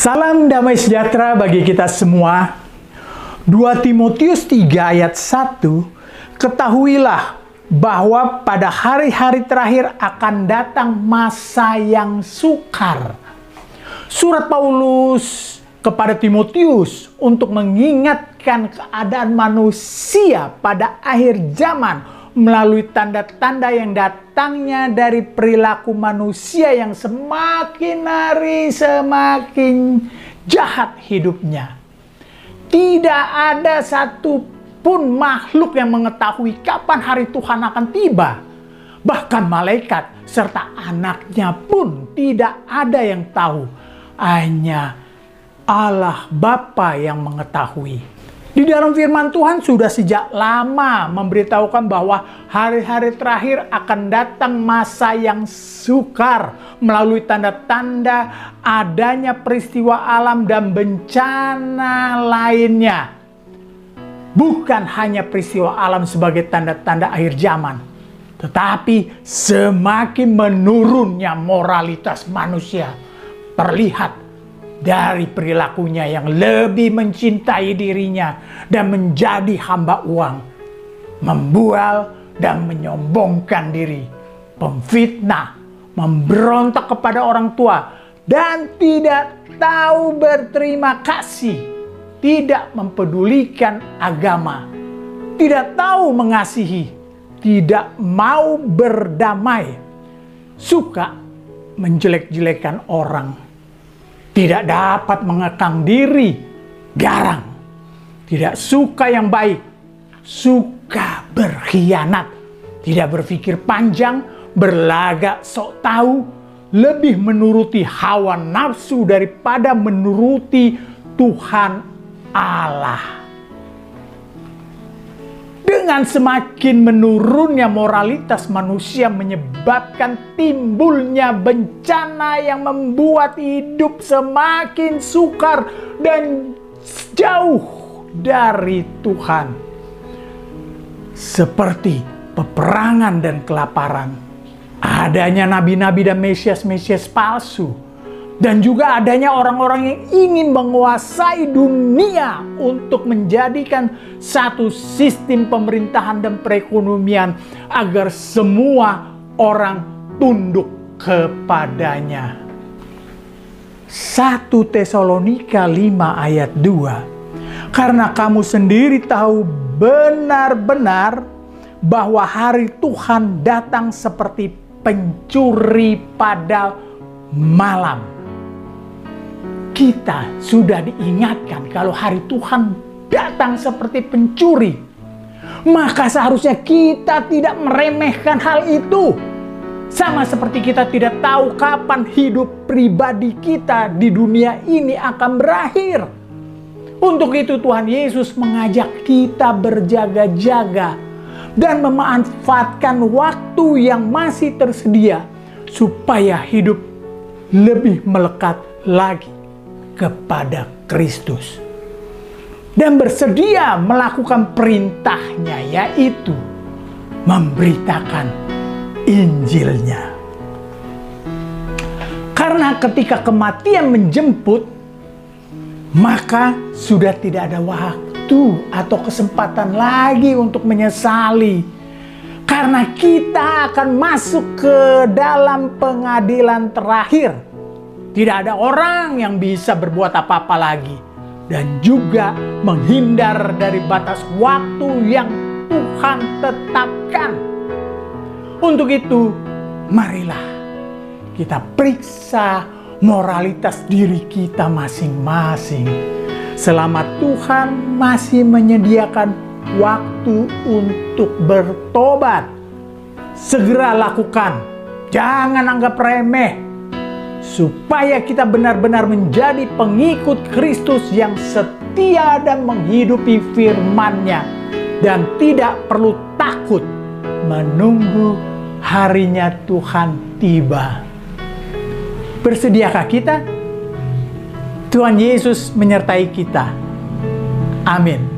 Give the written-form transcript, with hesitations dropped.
Salam damai sejahtera bagi kita semua. 2 Timotius 3 ayat 1, ketahuilah bahwa pada hari-hari terakhir akan datang masa yang sukar. Surat Paulus kepada Timotius untuk mengingatkan keadaan manusia pada akhir zaman melalui tanda-tanda yang datangnya dari perilaku manusia yang semakin hari semakin jahat hidupnya. Tidak ada satupun makhluk yang mengetahui kapan hari Tuhan akan tiba. Bahkan malaikat serta anaknya pun tidak ada yang tahu. Hanya Allah Bapa yang mengetahui. Di dalam firman Tuhan sudah sejak lama memberitahukan bahwa hari-hari terakhir akan datang masa yang sukar melalui tanda-tanda adanya peristiwa alam dan bencana lainnya. Bukan hanya peristiwa alam sebagai tanda-tanda akhir zaman, tetapi semakin menurunnya moralitas manusia terlihat dari perilakunya yang lebih mencintai dirinya dan menjadi hamba uang, membual dan menyombongkan diri, pemfitnah, memberontak kepada orang tua, dan tidak tahu berterima kasih, tidak mempedulikan agama, tidak tahu mengasihi, tidak mau berdamai, suka menjelek-jelekan orang, tidak dapat mengekang diri, garang, tidak suka yang baik, suka berkhianat, tidak berpikir panjang, berlagak sok tahu, lebih menuruti hawa nafsu daripada menuruti Tuhan Allah. Dengan semakin menurunnya moralitas manusia menyebabkan timbulnya bencana yang membuat hidup semakin sukar dan jauh dari Tuhan. Seperti peperangan dan kelaparan, adanya nabi-nabi dan mesias-mesias palsu, dan juga adanya orang-orang yang ingin menguasai dunia untuk menjadikan satu sistem pemerintahan dan perekonomian agar semua orang tunduk kepadanya. 1 Tesalonika 5 ayat 2. Karena kamu sendiri tahu benar-benar bahwa hari Tuhan datang seperti pencuri pada malam. Kita sudah diingatkan kalau hari Tuhan datang seperti pencuri. Maka seharusnya kita tidak meremehkan hal itu. Sama seperti kita tidak tahu kapan hidup pribadi kita di dunia ini akan berakhir. Untuk itu Tuhan Yesus mengajak kita berjaga-jaga dan memanfaatkan waktu yang masih tersedia supaya hidup lebih melekat lagi kepada Kristus dan bersedia melakukan perintahnya, yaitu memberitakan Injilnya. Karena ketika kematian menjemput, maka sudah tidak ada waktu atau kesempatan lagi untuk menyesali, karena kita akan masuk ke dalam pengadilan terakhir. Tidak ada orang yang bisa berbuat apa-apa lagi. Dan juga menghindar dari batas waktu yang Tuhan tetapkan. Untuk itu, marilah kita periksa moralitas diri kita masing-masing. Selama Tuhan masih menyediakan waktu untuk bertobat, segera lakukan. Jangan anggap remeh. Supaya kita benar-benar menjadi pengikut Kristus yang setia dan menghidupi firman-Nya. Dan tidak perlu takut menunggu harinya Tuhan tiba. Bersediakah kita? Tuhan Yesus menyertai kita. Amin.